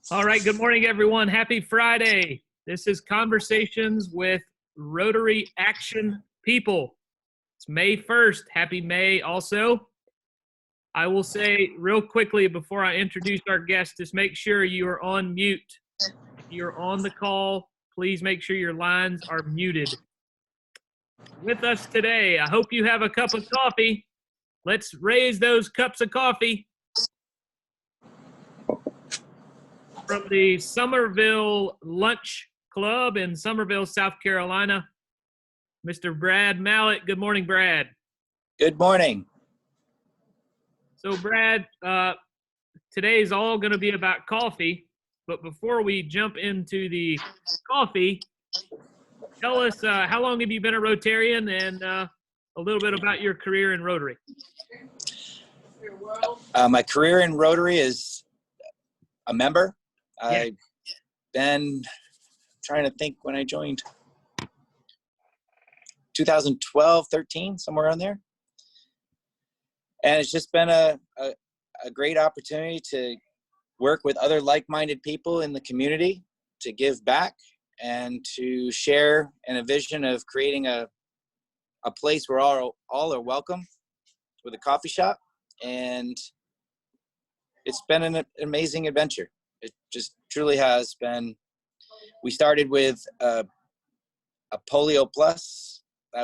All right, good morning, everyone. Happy Friday. This is Conversations with Rotary Action People. It's May 1st. Happy May also. I will say real quickly before I introduce our guest, just make sure you are on mute. If you're on the call, please make sure your lines are muted. With us today, I hope you have a cup of coffee. Let's raise those cups of coffee. From the Somerville Lunch Club in Somerville, South Carolina, Mr. Brad Mallett. Good morning, Brad. Good morning. So, Brad, today is all going to be about coffee. But before we jump into the coffee, tell us how long have you been a Rotarian and a little bit about your career in Rotary. My career in Rotary is a member. I've been trying to think when I joined, 2012, 13, somewhere around there. And it's just been a great opportunity to work with other like-minded people in the community, to give back and to share in a vision of creating a place where all are welcome with a coffee shop. And it's been an amazing adventure. It just truly has been. We started with a polio plus. I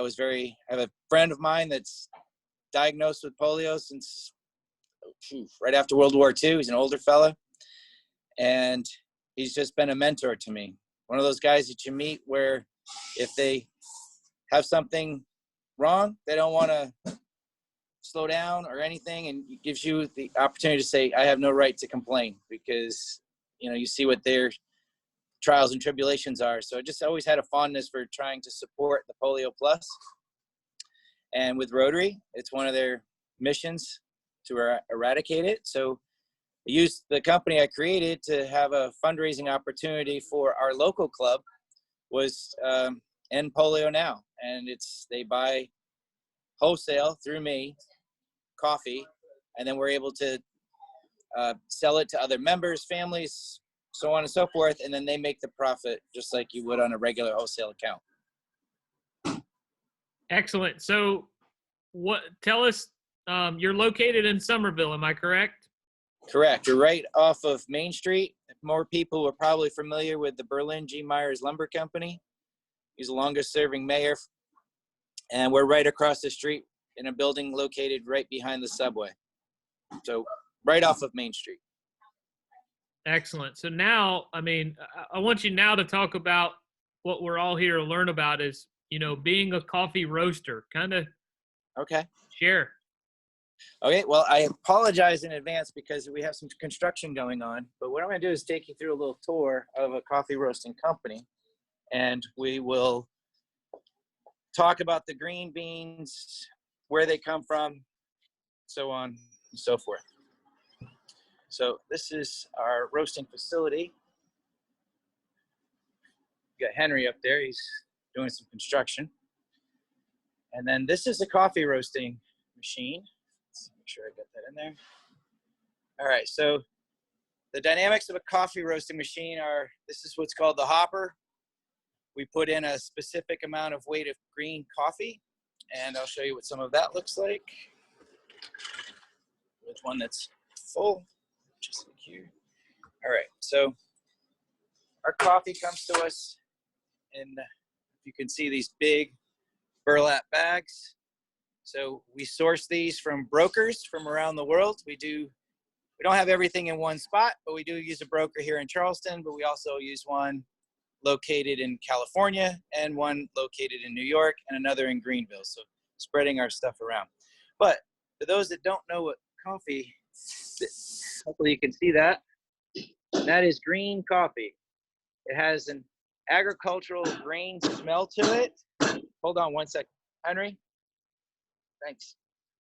have a friend of mine that's diagnosed with polio since right after World War II. He's an older fella, and he's just been a mentor to me. One of those guys that you meet where if they have something wrong, they don't want to slow down or anything, and it gives you the opportunity to say, I have no right to complain, because you see what their trials and tribulations are. So I just always had a fondness for trying to support the polio plus. And with Rotary, it's one of their missions to eradicate it. So I used the company I created to have a fundraising opportunity for our local club, was End Polio Now. And they buy wholesale through me coffee, and then we're able to sell it to other members, families, so on and so forth, and then they make the profit just like you would on a regular wholesale account. Excellent. So tell us, you're located in Somerville, am I correct? Correct. You're right off of Main Street. More people are probably familiar with the Berlin G. Myers Lumber Company. He's the longest serving mayor, and we're right across the street in a building located right behind the subway. So right off of Main Street. Excellent. So now, I want you now to talk about what we're all here to learn about is, being a coffee roaster. Kind of share. Okay, well, I apologize in advance because we have some construction going on, but what I'm going to do is take you through a little tour of a coffee roasting company, and we will talk about the green beans, where they come from, so on and so forth. So this is our roasting facility. You got Henry up there, he's doing some construction. And then this is a coffee roasting machine. Let's make sure I got that in there. All right, so the dynamics of a coffee roasting machine are, this is what's called the hopper. We put in a specific amount of weight of green coffee, and I'll show you what some of that looks like. With one that's full, just like here. All right, so our coffee comes to us in, you can see these big burlap bags. So we source these from brokers from around the world. We don't have everything in one spot, but we do use a broker here in Charleston, but we also use one located in California and one located in New York and another in Greenville. So spreading our stuff around. But for those that don't know what coffee, hopefully you can see that. That is green coffee. It has an agricultural grain smell to it. Hold on one sec, Henry. Thanks.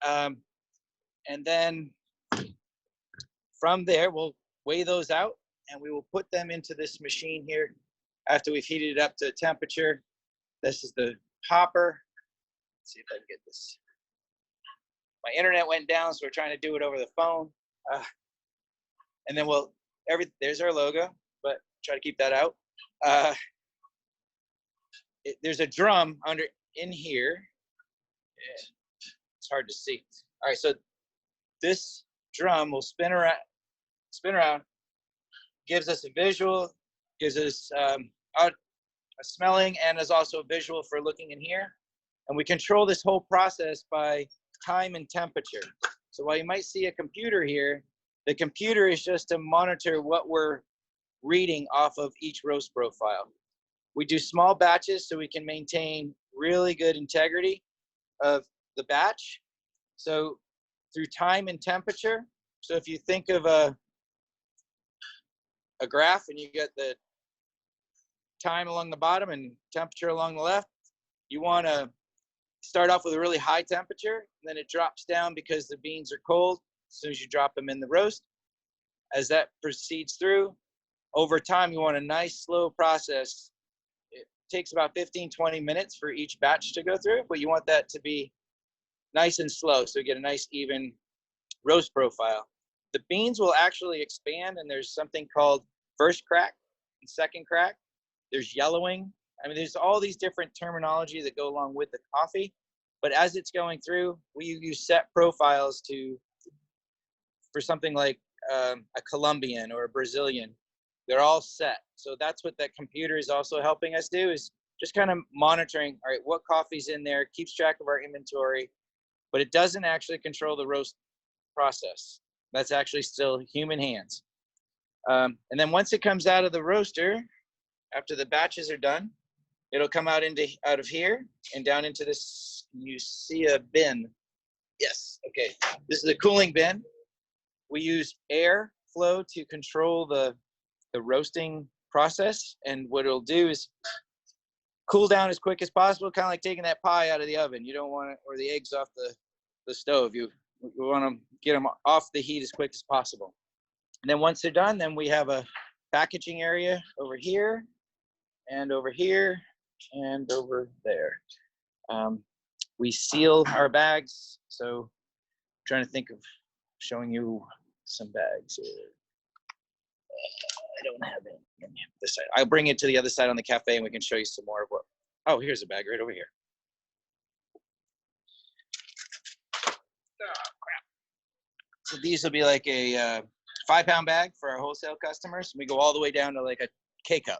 And then from there, we'll weigh those out and we will put them into this machine here after we've heated it up to temperature. This is the hopper. Let's see if I can get this. My internet went down, so we're trying to do it over the phone. And then we'll there's our logo, but try to keep that out. There's a drum in here. It's hard to see. All right, so this drum will spin around, gives us a visual, gives us a smelling, and is also a visual for looking in here. And we control this whole process by time and temperature. So while you might see a computer here, the computer is just to monitor what we're reading off of each roast profile. We do small batches so we can maintain really good integrity of the batch. So through time and temperature, so if you think of a graph and you get the time along the bottom and temperature along the left, you want to start off with a really high temperature, and then it drops down because the beans are cold as soon as you drop them in the roast. As that proceeds through, over time, you want a nice slow process. It takes about 15-20 minutes for each batch to go through, but you want that to be nice and slow so you get a nice even roast profile. The beans will actually expand, and there's something called first crack and second crack. There's yellowing. I mean, there's all these different terminology that go along with the coffee, but as it's going through, we use set profiles for something like a Colombian or a Brazilian. They're all set. So that's what that computer is also helping us do, is just kind of monitoring, all right, what coffee's in there, keeps track of our inventory, but it doesn't actually control the roast process. That's actually still human hands. And then once it comes out of the roaster, after the batches are done, it'll come out of here and down into this. You see a bin. Yes. Okay. This is a cooling bin. We use air flow to control the roasting process, and what it'll do is cool down as quick as possible, kind of like taking that pie out of the oven. You don't want it, or the eggs off the stove. You want to get them off the heat as quick as possible. And then once they're done, then we have a packaging area over here and over here and over there. We seal our bags. So I'm trying to think of showing you some bags here. I don't have it on this side. I'll bring it to the other side on the cafe and we can show you some more of what. Oh, here's a bag right over here. Oh, crap. So these will be like a 5-pound bag for our wholesale customers. We go all the way down to like a K-cup.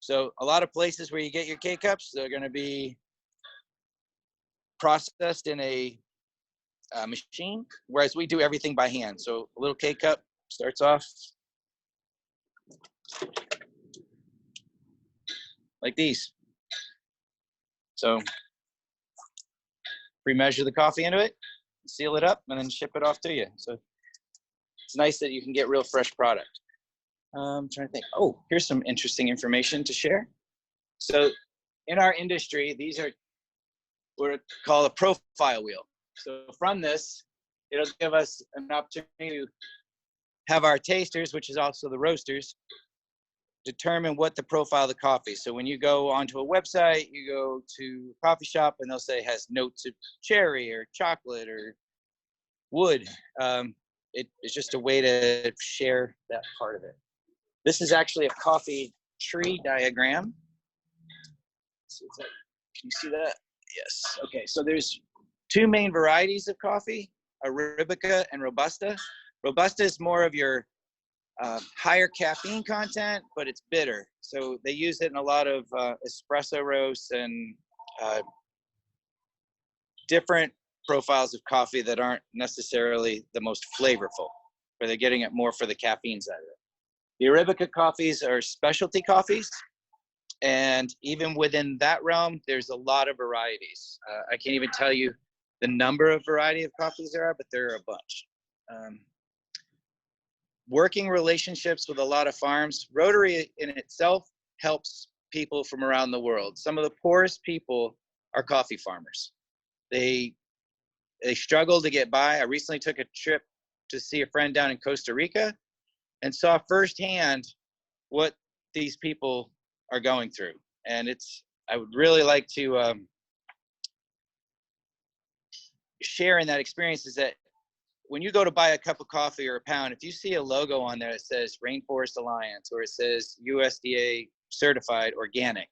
So a lot of places where you get your K-cups, they're going to be processed in a machine, whereas we do everything by hand. So a little K-cup starts off like these. So pre-measure the coffee into it, seal it up, and then ship it off to you. So it's nice that you can get real fresh product. I'm trying to think. Oh, here's some interesting information to share. So in our industry, these are what we call a profile wheel. So from this, it'll give us an opportunity to have our tasters, which is also the roasters, determine what the profile of the coffee. So when you go onto a website, you go to a coffee shop and they'll say it has notes of cherry or chocolate or wood. It's just a way to share that part of it. This is actually a coffee tree diagram. So can you see that? Yes. Okay, so there's 2 main varieties of coffee, Arabica and Robusta. Robusta is more of your higher caffeine content, but it's bitter. So they use it in a lot of espresso roasts and different profiles of coffee that aren't necessarily the most flavorful, but they're getting it more for the caffeine side of it. The Arabica coffees are specialty coffees, and even within that realm, there's a lot of varieties. I can't even tell you the number of variety of coffees there are, but there are a bunch. Working relationships with a lot of farms. Rotary in itself helps people from around the world. Some of the poorest people are coffee farmers. They struggle to get by. I recently took a trip to see a friend down in Costa Rica and saw firsthand what these people are going through. And I would really like to share in that experience is that when you go to buy a cup of coffee or a pound, if you see a logo on there that says Rainforest Alliance or it says USDA certified organic,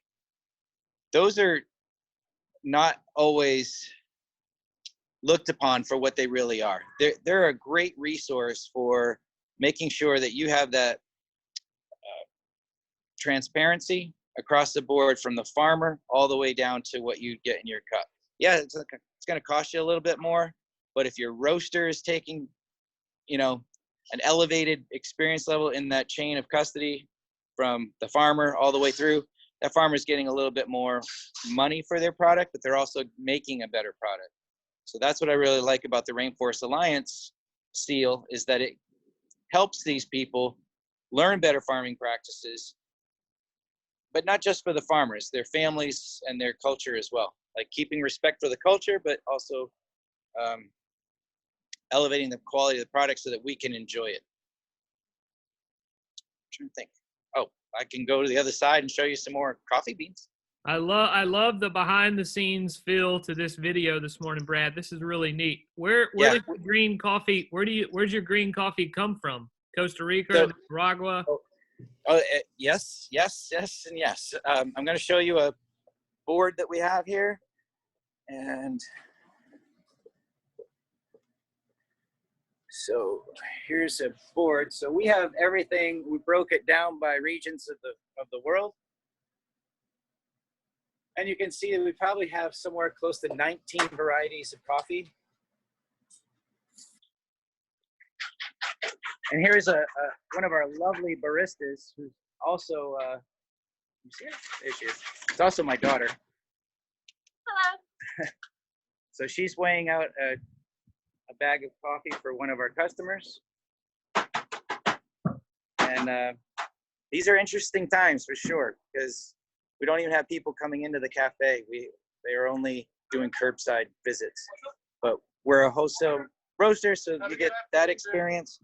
those are not always looked upon for what they really are. They're a great resource for making sure that you have that transparency across the board from the farmer all the way down to what you get in your cup. Yeah, it's going to cost you a little bit more, but if your roaster is taking, you know, an elevated experience level in that chain of custody from the farmer all the way through, that farmer is getting a little bit more money for their product, but they're also making a better product. So that's what I really like about the Rainforest Alliance seal, is that it helps these people learn better farming practices, but not just for the farmers, their families and their culture as well. Like keeping respect for the culture, but also elevating the quality of the product so that we can enjoy it. I'm trying to think. Oh, I can go to the other side and show you some more coffee beans. I love the behind the scenes feel to this video this morning, Brad. This is really neat. Where does the green coffee? Where's your green coffee come from? Costa Rica, Nicaragua? Yes, and yes. I'm going to show you a board that we have here, and so here's a board. So we have everything. We broke it down by regions of the world. And you can see that we probably have somewhere close to 19 varieties of coffee. And here's one of our lovely baristas who's also, you see her? There she is. It's also my daughter. Hello. So she's weighing out a bag of coffee for one of our customers. And these are interesting times for sure, because we don't even have people coming into the cafe. They are only doing curbside visits, but we're a wholesale roaster, so you get that experience.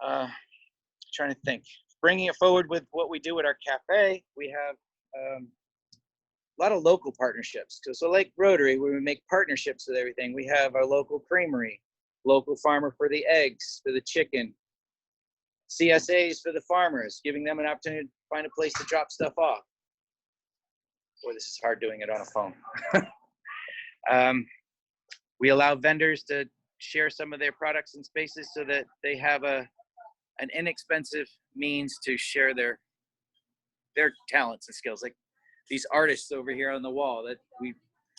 Trying to think, bringing it forward with what we do at our cafe, we have a lot of local partnerships. So like Rotary, where we make partnerships with everything. We have our local creamery, local farmer for the eggs, for the chicken, CSAs for the farmers, giving them an opportunity to find a place to drop stuff off. Boy, this is hard doing it on a phone. We allow vendors to share some of their products and spaces so that they have an inexpensive means to share their talents and skills. Like these artists over here on the wall, that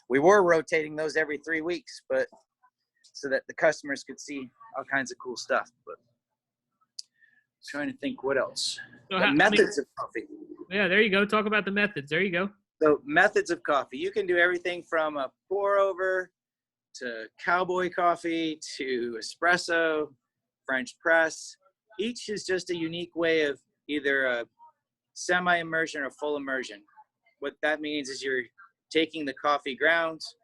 we were rotating those every 3 weeks, but so that the customers could see all kinds of cool stuff. But trying to think what else. So methods of coffee. Yeah, there you go. Talk about the methods. There you go. So methods of coffee. You can do everything from a pour over to cowboy coffee to espresso, French press. Each is just a unique way of either a semi-immersion or full immersion. What that means is you're taking the coffee grounds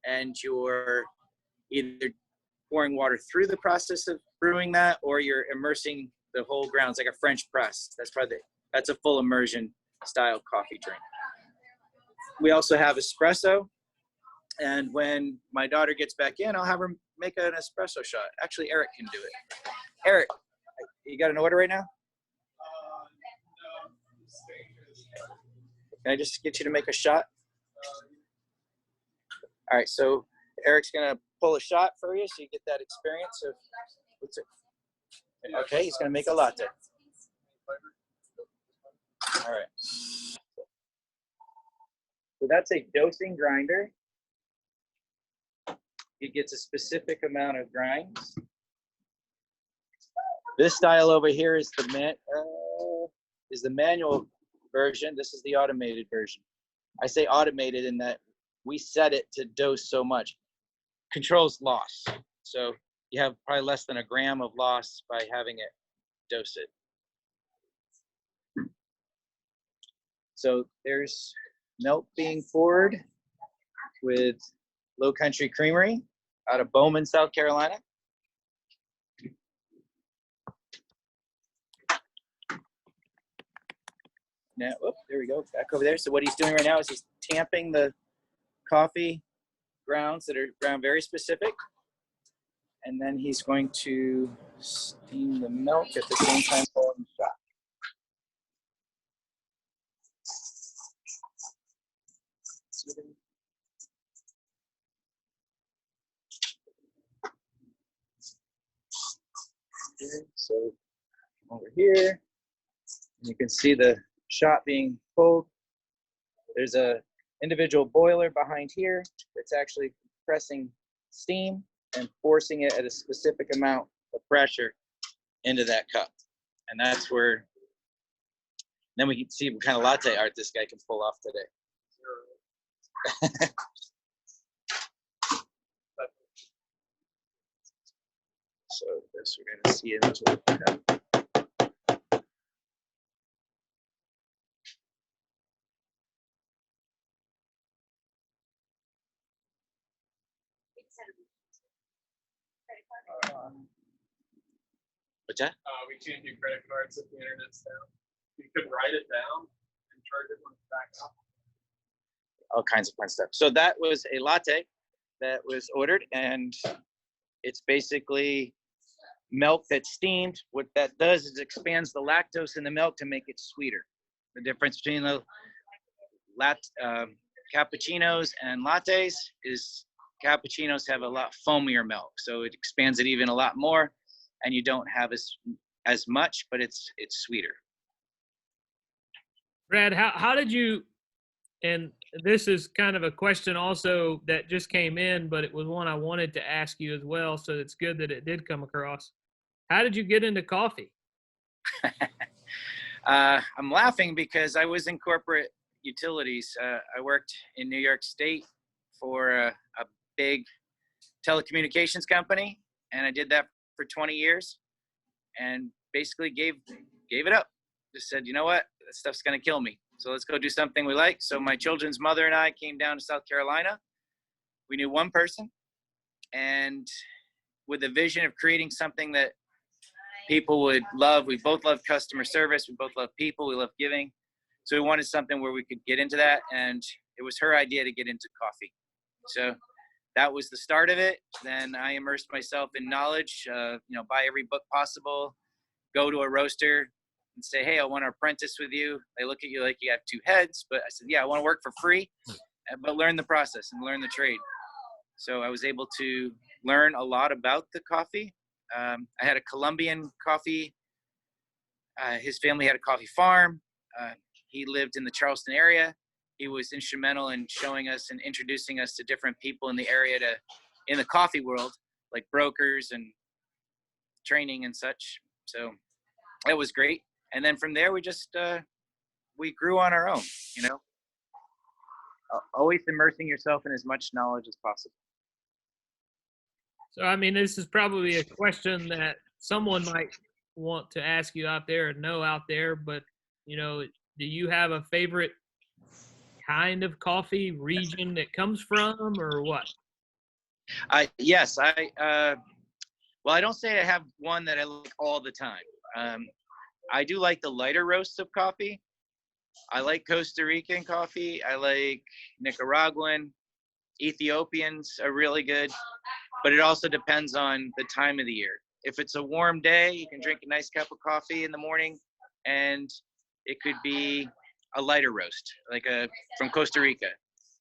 and you're either pouring water through the process of brewing that, or you're immersing the whole grounds like a French press. That's a full immersion style coffee drink. We also have espresso, and when my daughter gets back in, I'll have her make an espresso shot. Actually, Eric can do it. Eric, you got an order right now? Can I just get you to make a shot? All right, so Eric's gonna pull a shot for you so you get that experience of, what's it? Okay, he's gonna make a latte. All right. So that's a dosing grinder. It gets a specific amount of grinds. This style over here is the manual version. This is the automated version. I say automated in that we set it to dose so much. Controls loss. So you have probably less than a gram of loss by having it dose it. So there's milk being poured with Low Country Creamery out of Bowman, South Carolina. Now, there we go, back over there. So what he's doing right now is he's tamping the coffee grounds that are ground very specific. And then he's going to steam the milk at the same time pouring the shot. Okay, so over here, and you can see the shot being pulled. There's a individual boiler behind here that's actually compressing steam and forcing it at a specific amount of pressure into that cup. And that's where, then we can see what kind of latte art this guy can pull off today. So this, we're gonna see it into the cup. What's that? We can't do credit cards if the internet's down. You could write it down and charge it when it's back up. All kinds of fun stuff. So that was a latte that was ordered, and it's basically milk that's steamed. What that does is expands the lactose in the milk to make it sweeter. The difference between the cappuccinos and lattes is cappuccinos have a lot foamier milk, so it expands it even a lot more, and you don't have as much, but it's sweeter. Brad, how did you, and this is kind of a question also that just came in, but it was one I wanted to ask you as well, so it's good that it did come across. How did you get into coffee? I'm laughing because I was in corporate utilities. I worked in New York State for a big telecommunications company, and I did that for 20 years and basically gave it up. Just said, you know what, that stuff's gonna kill me, so let's go do something we like. So my children's mother and I came down to South Carolina. We knew one person, and with a vision of creating something that people would love. We both love customer service, we both love people, we love giving, so we wanted something where we could get into that, and it was her idea to get into coffee. So that was the start of it. Then I immersed myself in knowledge, buy every book possible, go to a roaster and say, hey, I want to apprentice with you. They look at you like you have two heads, but I said, yeah, I want to work for free, but learn the process and learn the trade. So I was able to learn a lot about the coffee. I had a Colombian coffee. His family had a coffee farm. He lived in the Charleston area. He was instrumental in showing us and introducing us to different people in the area in the coffee world, like brokers and training and such. So that was great. And then from there, we just, we grew on our own, always immersing yourself in as much knowledge as possible. So, I mean, this is probably a question that someone might want to ask you out there and know out there, but, do you have a favorite kind of coffee region it comes from, or what? Yes, well, I don't say I have one that I like all the time. I do like the lighter roasts of coffee. I like Costa Rican coffee. I like Nicaraguan. Ethiopians are really good, but it also depends on the time of the year. If it's a warm day, you can drink a nice cup of coffee in the morning, and it could be a lighter roast, like from Costa Rica.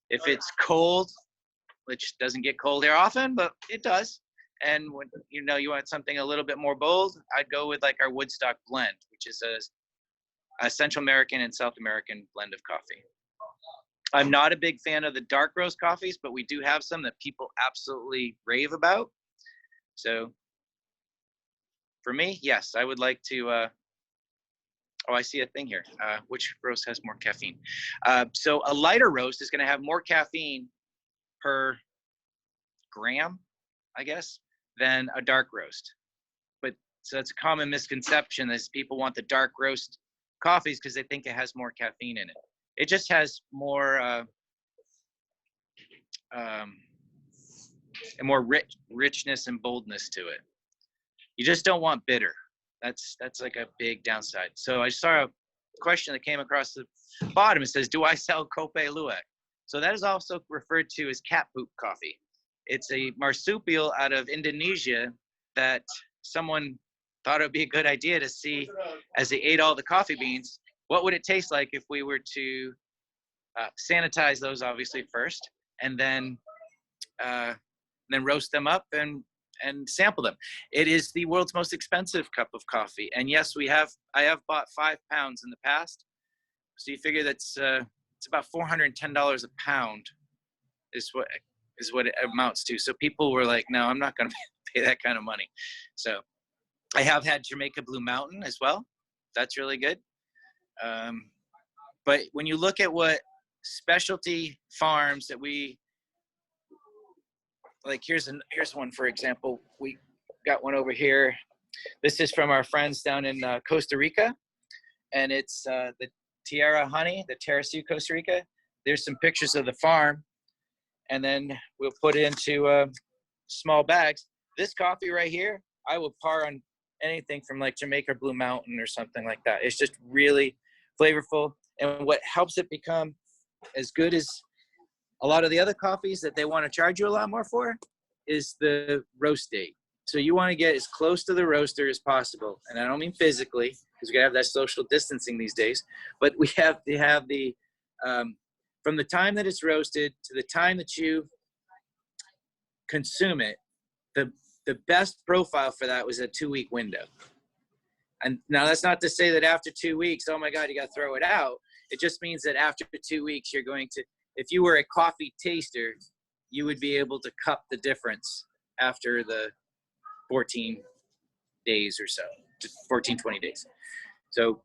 If it's cold, which doesn't get cold here often, but it does, and when you want something a little bit more bold, I'd go with like our Woodstock blend, which is a Central American and South American blend of coffee. I'm not a big fan of the dark roast coffees, but we do have some that people absolutely rave about. So for me, yes, I would like to, I see a thing here. Which roast has more caffeine? So a lighter roast is going to have more caffeine per gram, I guess, than a dark roast. But so that's a common misconception is people want the dark roast coffees because they think it has more caffeine in it. It just has more and more richness and boldness to it. You just don't want bitter. That's like a big downside. So I saw a question that came across the bottom. It says, do I sell Cope Luwak? So that is also referred to as cat poop coffee. It's a marsupial out of Indonesia that someone thought it would be a good idea to see, as they ate all the coffee beans, what would it taste like if we were to sanitize those obviously first, and then roast them up and sample them. It is the world's most expensive cup of coffee. And yes, I have bought 5 pounds in the past. So you figure that's it's about $410 a pound is what it amounts to. So people were like, no, I'm not going to pay that kind of money. So I have had Jamaica Blue Mountain as well. That's really good. But when you look at what specialty farms that we, like, here's one, for example. We got one over here. This is from our friends down in Costa Rica, and it's the Tierra honey, the Terrasu, Costa Rica. There's some pictures of the farm, and then we'll put it into small bags. This coffee right here, I will par on anything from like Jamaica Blue Mountain or something like that. It's just really flavorful, and what helps it become as good as a lot of the other coffees that they want to charge you a lot more for is the roast date. So you want to get as close to the roaster as possible. And I don't mean physically, because we have that social distancing these days, but we have to have the, from the time that it's roasted to the time that you consume it, the best profile for that was a 2-week window. And now that's not to say that after 2 weeks, oh my God, you got to throw it out. It just means that after 2 weeks, you're going to, if you were a coffee taster, you would be able to cup the difference after the 14 days or so, 14, 20 days. So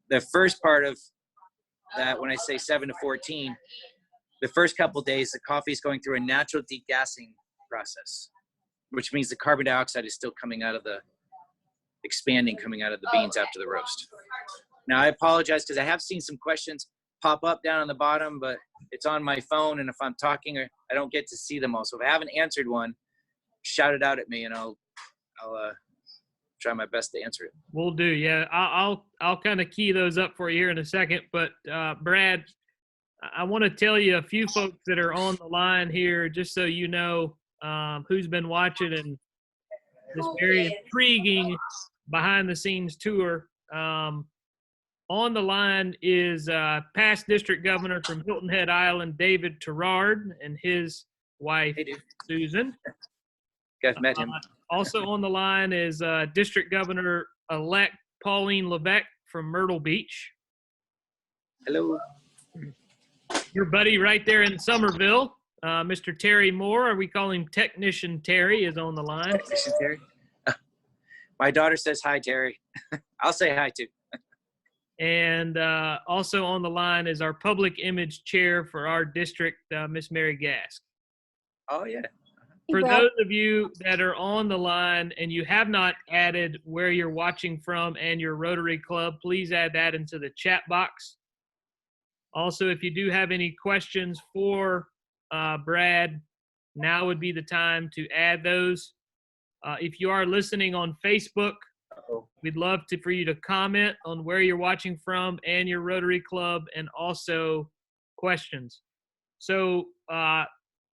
the first part of that, when I say 7 to 14, the first couple of days, the coffee is going through a natural degassing process, which means the carbon dioxide is still coming out of the beans after the roast. Now, I apologize because I have seen some questions pop up down on the bottom, but it's on my phone, and if I'm talking, I don't get to see them all. So if I haven't answered one, shout it out at me, and I'll try my best to answer it. Will do. Yeah, I'll kind of key those up for you here in a second. But Brad, I want to tell you a few folks that are on the line here, just so you know who's been watching and this very intriguing behind-the-scenes tour. On the line is past district governor from Hilton Head Island, David Terrard, and his wife, Susan. Guys met him. Also on the line is District Governor-elect Pauline Levesque from Myrtle Beach. Hello. Your buddy right there in Somerville, Mr. Terry Moore, or we call him Technician Terry, is on the line. Technician Terry. My daughter says hi, Terry. I'll say hi too. And also on the line is our public image chair for our district, Miss Mary Gask. Oh, yeah. For those of you that are on the line and you have not added where you're watching from and your Rotary Club, please add that into the chat box. Also, if you do have any questions for Brad, now would be the time to add those. If you are listening on Facebook, we'd love for you to comment on where you're watching from and your Rotary Club, and also questions. So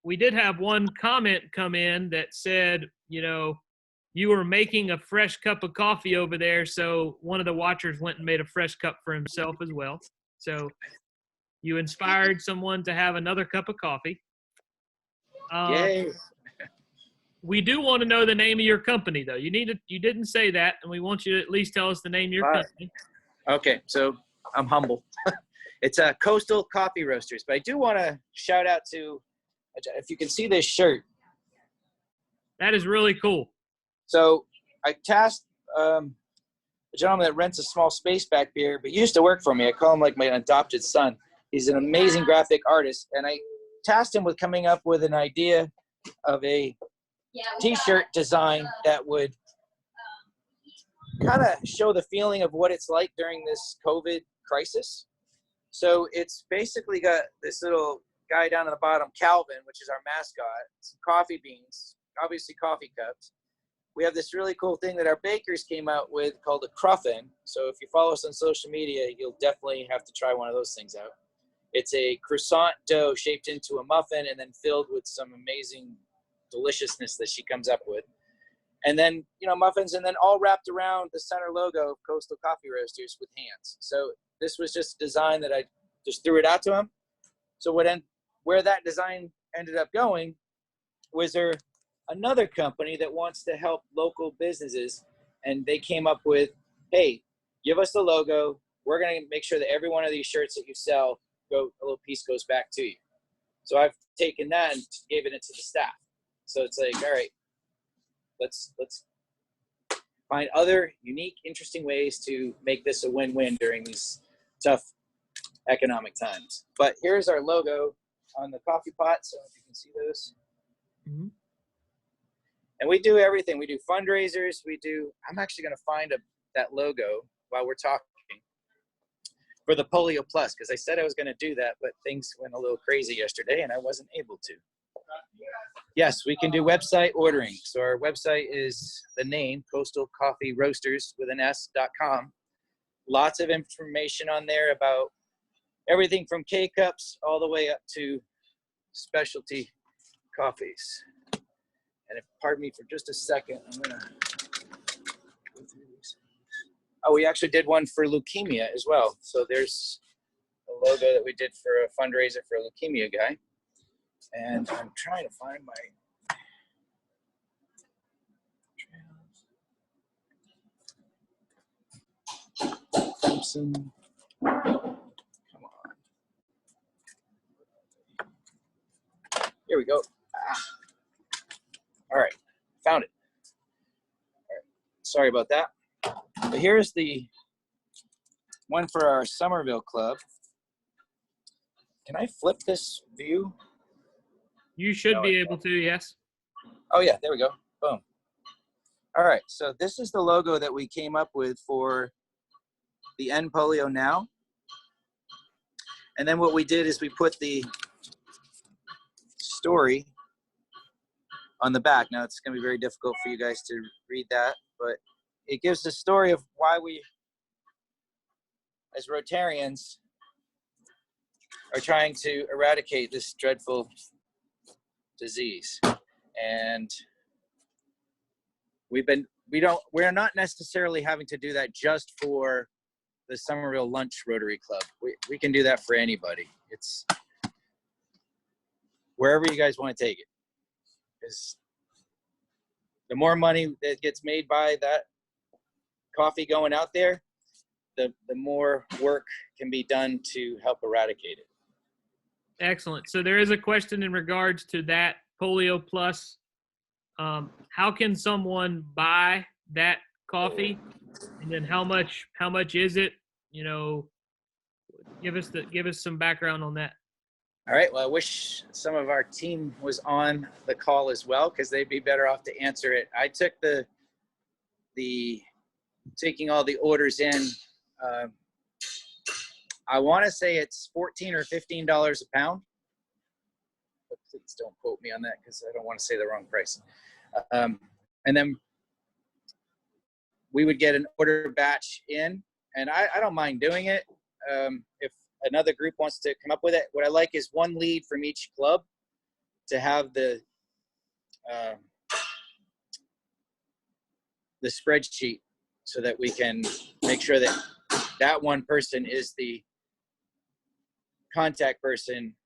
we did have one comment come in that said, you were making a fresh cup of coffee over there, so one of the watchers went and made a fresh cup for himself as well. So you inspired someone to have another cup of coffee. Yay. We do want to know the name of your company, though. You didn't say that, and we want you to at least tell us the name of your company. Okay, so I'm humble. It's Coastal Coffee Roasters, but I do want to shout out to, if you can see this shirt. That is really cool. So I tasked a gentleman that rents a small space back here, but used to work for me. I call him like my adopted son. He's an amazing graphic artist, and I tasked him with coming up with an idea of a t-shirt design that would kind of show the feeling of what it's like during this COVID crisis. So it's basically got this little guy down at the bottom, Calvin, which is our mascot, some coffee beans, obviously coffee cups. We have this really cool thing that our bakers came out with called a cruffin. So if you follow us on social media, you'll definitely have to try one of those things out. It's a croissant dough shaped into a muffin and then filled with some amazing deliciousness that she comes up with. And then, muffins, and then all wrapped around the center logo of Coastal Coffee Roasters with hands. So this was just a design that I just threw it out to him. So where that design ended up going was there another company that wants to help local businesses, and they came up with, hey, give us the logo. We're going to make sure that every one of these shirts that you sell, a little piece goes back to you. So I've taken that and given it to the staff. So it's like, all right, let's find other unique, interesting ways to make this a win-win during these tough economic times. But here's our logo on the coffee pot. So if you can see those. Mm-hmm. And we do everything. We do fundraisers. I'm actually going to find that logo while we're talking for the Polio Plus, because I said I was going to do that, but things went a little crazy yesterday and I wasn't able to. Yes, we can do website ordering. So our website is the name, coastalcoffeeroasters.com. Lots of information on there about everything from K-Cups all the way up to specialty coffees. And pardon me for just a second, I'm going to go through these. Oh, we actually did one for leukemia as well. So there's a logo that we did for a fundraiser for a leukemia guy. And I'm trying to find my Thompson. Come on. Here we go. All right, found it. All right. Sorry about that. But here's the one for our Somerville Club. Can I flip this view? You should be able to, yes. Oh yeah, there we go. Boom. All right, so this is the logo that we came up with for the End Polio Now. And then what we did is we put the story on the back. Now it's going to be very difficult for you guys to read that, but it gives the story of why we, as Rotarians, are trying to eradicate this dreadful disease. And we're not necessarily having to do that just for the Somerville Lunch Rotary Club. We can do that for anybody. It's wherever you guys want to take it. Because the more money that gets made by that coffee going out there, the more work can be done to help eradicate it. Excellent. So there is a question in regards to that Polio Plus. How can someone buy that coffee, and then how much is it? Give us some background on that. All right. Well, I wish some of our team was on the call as well, because they'd be better off to answer it. I took taking all the orders in. I want to say it's $14 or $15 a pound. But please don't quote me on that, because I don't want to say the wrong price. And then we would get an order batch in, and I don't mind doing it. If another group wants to come up with it, what I like is one lead from each club to have the spreadsheet, so that we can make sure that that one person is the contact person,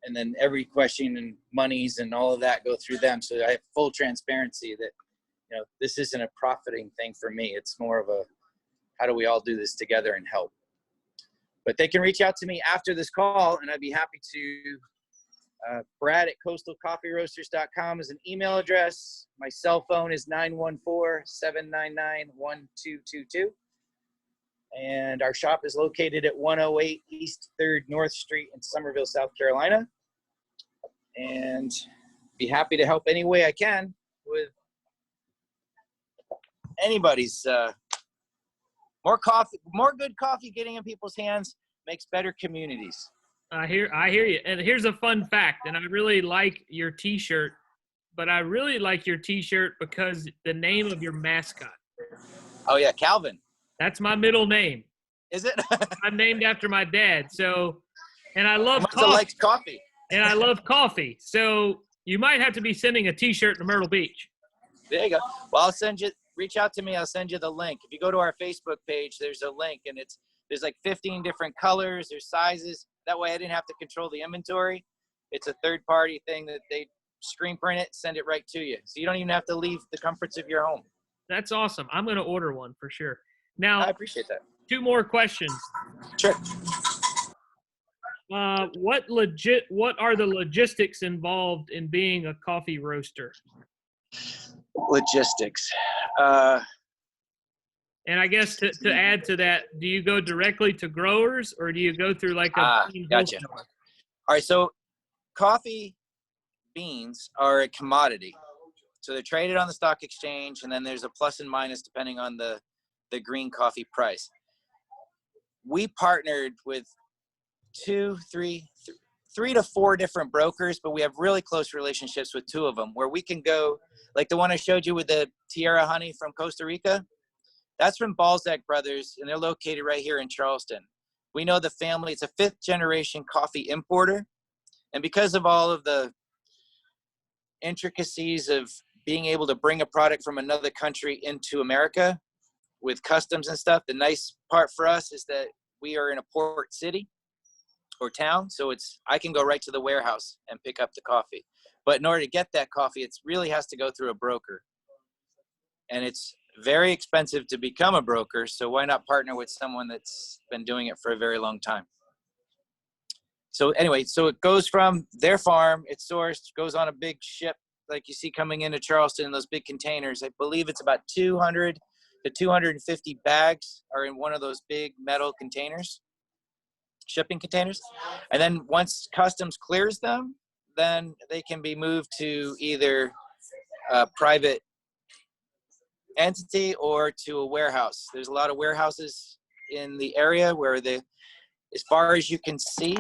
and then every question and monies and all of that go through them. So I have full transparency that, this isn't a profiting thing for me. It's more of a, how do we all do this together and help? But they can reach out to me after this call, and I'd be happy to. Brad at coastalcoffeeroasters.com is an email address. My cell phone is 914-799-1222. And our shop is located at 108 East 3rd North Street in Somerville, South Carolina. And be happy to help any way I can with anybody's more good coffee getting in people's hands makes better communities. I hear you. And here's a fun fact, and I really like your T-shirt, but I really like your T-shirt because the name of your mascot. Oh yeah, Calvin. That's my middle name. Is it? I'm named after my dad. So And I love Must have coffee. liked coffee. And I love coffee. So you might have to be sending a T-shirt to Myrtle Beach. There you go. Well, I'll send you. Reach out to me. I'll send you the link. If you go to our Facebook page, there's a link, and there's like 15 different colors. There's sizes. That way, I didn't have to control the inventory. It's a third-party thing that they screen print it, send it right to you, so you don't even have to leave the comforts of your home. That's awesome. I'm going to order one for sure. I Now, appreciate that. 2 more questions. Sure. What are the logistics involved in being a coffee roaster? Logistics. And I guess to add to that, do you go directly to growers or do you go through like a bean Gotcha. wholesaler? All right, so coffee beans are a commodity. So they're traded on the stock exchange, and then there's a plus and minus depending on the green coffee price. We partnered with 3 to 4 different brokers, but we have really close relationships with 2 of them where we can go, like the one I showed you with the Tierra honey from Costa Rica. That's from Balzac Brothers, and they're located right here in Charleston. We know the family. It's a 5th generation coffee importer. And because of all of the intricacies of being able to bring a product from another country into America with customs and stuff, the nice part for us is that we are in a port city or town. So I can go right to the warehouse and pick up the coffee. But in order to get that coffee, it really has to go through a broker. And it's very expensive to become a broker. So why not partner with someone that's been doing it for a very long time? So anyway, so it goes from their farm, it's sourced, goes on a big ship like you see coming into Charleston in those big containers. I believe it's about 200 to 250 bags are in one of those big metal containers, shipping containers. And then once customs clears them, then they can be moved to either a private entity or to a warehouse. There's a lot of warehouses in the area where as far as you can see,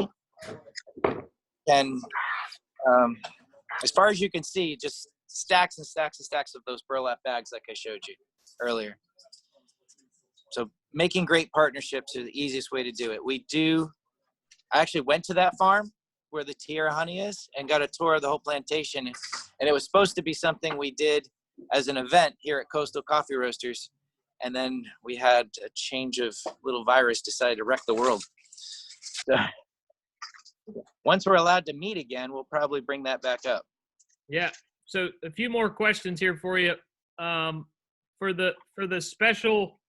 just stacks and stacks and stacks of those burlap bags like I showed you earlier. So making great partnerships is the easiest way to do it. I actually went to that farm where the Tierra honey is and got a tour of the whole plantation. And it was supposed to be something we did as an event here at Coastal Coffee Roasters. And then we had a change of little virus decided to wreck the world. So once we're allowed to meet again, we'll probably bring that back up. Yeah. So a few more questions here for you. For the special,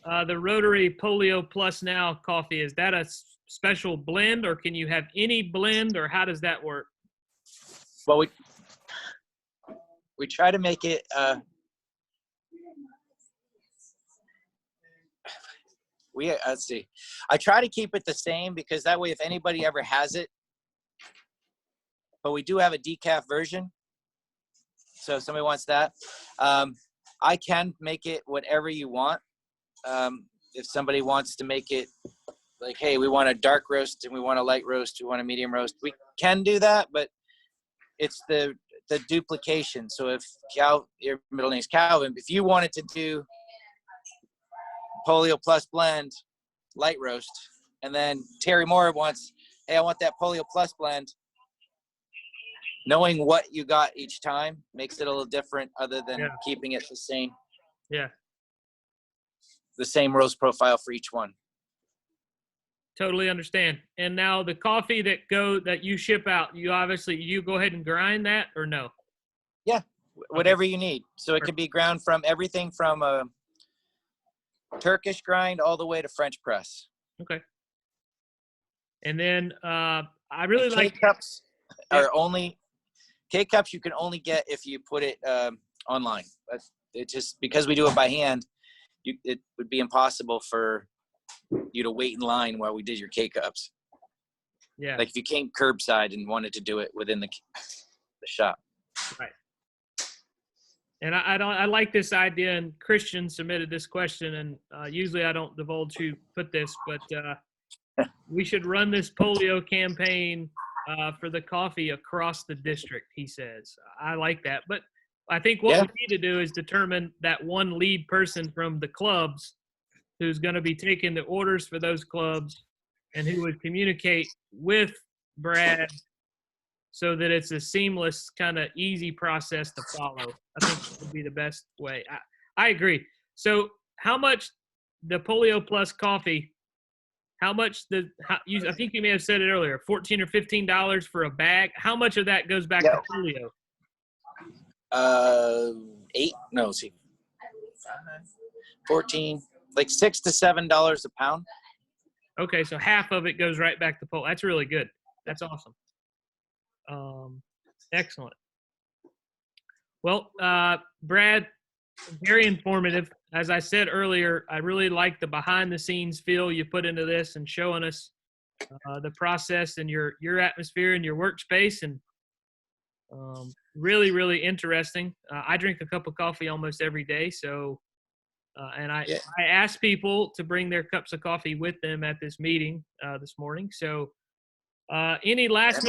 the Rotary Polio Plus Now coffee, is that a special blend or can you have any blend or how does that work? Well, we try to make it, let's see. I try to keep it the same because that way if anybody ever has it, but we do have a decaf version. So if somebody wants that, I can make it whatever you want. If somebody wants to make it like, hey, we want a dark roast and we want a light roast, we want a medium roast, we can do that, but it's the duplication. So if your middle name is Calvin, if you wanted to do Polio Plus blend light roast, and then Terry Moore wants, hey, I want that Polio Plus blend, knowing what you got each time makes it a little different other than keeping it the same. Yeah. The same roast profile for each one. Totally understand. And now the coffee that you ship out, you go ahead and grind that or no? Yeah, whatever you need. So it can be ground from everything from a Turkish grind all the way to French press. Okay. And then I really like K-cups are only K-cups you can only get if you put it online. But it just because we do it by hand, it would be impossible for you to wait in line while we did your K-cups. Yeah. Like if you came curbside and wanted to do it within the shop. Right. And I like this idea, and Christian submitted this question, and usually I don't divulge who put this, but we should run this polio campaign for the coffee across the district, he says. I like that. But I think what we need to do is determine that one lead person from the clubs who's going to be taking the orders for those clubs and who would communicate with Brad so that it's a seamless, kind of easy process to follow. I think that would be the best way. I agree. So how much the Polio Plus coffee, how much I think you may have said it earlier, $14 or $15 for a bag. How much of that goes back to Polio? 14, like $6 to $7 a pound. Okay, so half of it goes right back to Polio. That's really good. That's awesome. Excellent. Well, Brad, very informative. As I said earlier, I really like the behind-the-scenes feel you put into this and showing us the process and your atmosphere and your workspace, and really, really interesting. I drink a cup of coffee almost every day, so and I asked people to bring their cups of coffee with them at this meeting this morning. So, any last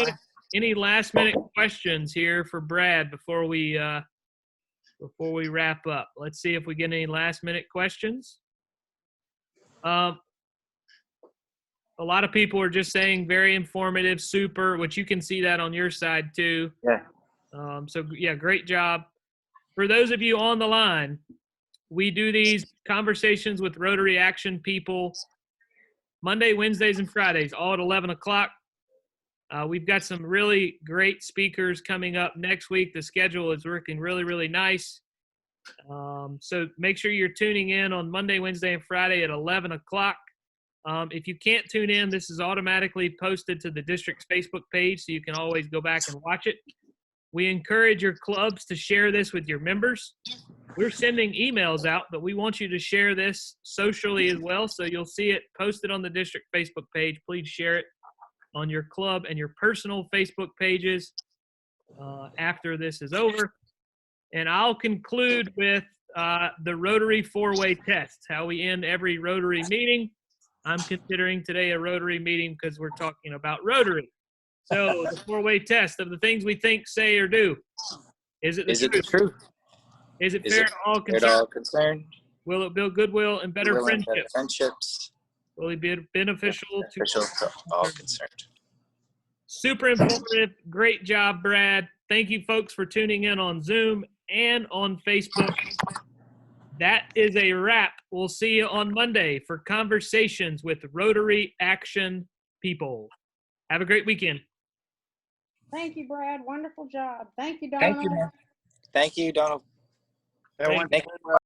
minute questions here for Brad before we wrap up? Let's see if we get any last minute questions. A lot of people are just saying very informative, super, which you can see that on your side too. Yeah. So yeah, great job. For those of you on the line, we do these conversations with Rotary Action people Monday, Wednesdays, and Fridays, all at 11 o'clock. We've got some really great speakers coming up next week. The schedule is working really, really nice. So make sure you're tuning in on Monday, Wednesday, and Friday at 11 o'clock. If you can't tune in, this is automatically posted to the district's Facebook page, so you can always go back and watch it. We encourage your clubs to share this with your members. We're sending emails out, but we want you to share this socially as well, so you'll see it posted on the district Facebook page. Please share it on your club and your personal Facebook pages after this is over. And I'll conclude with the Rotary four-way test, how we end every Rotary meeting. I'm considering today a Rotary meeting because we're talking about Rotary. So the four-way test of the things we think, say, or do. Is it the truth? Is it fair to all concerned? Will it build goodwill and better friendships? Will it be beneficial to all concerned? Super informative. Great job, Brad. Thank you, folks, for tuning in on Zoom and on Facebook. That is a wrap. We'll see you on Monday for Conversations with Rotary Action People. Have a great weekend. Thank you, Brad. Wonderful job. Thank you, Donald. Thank you, Donald. Thank you.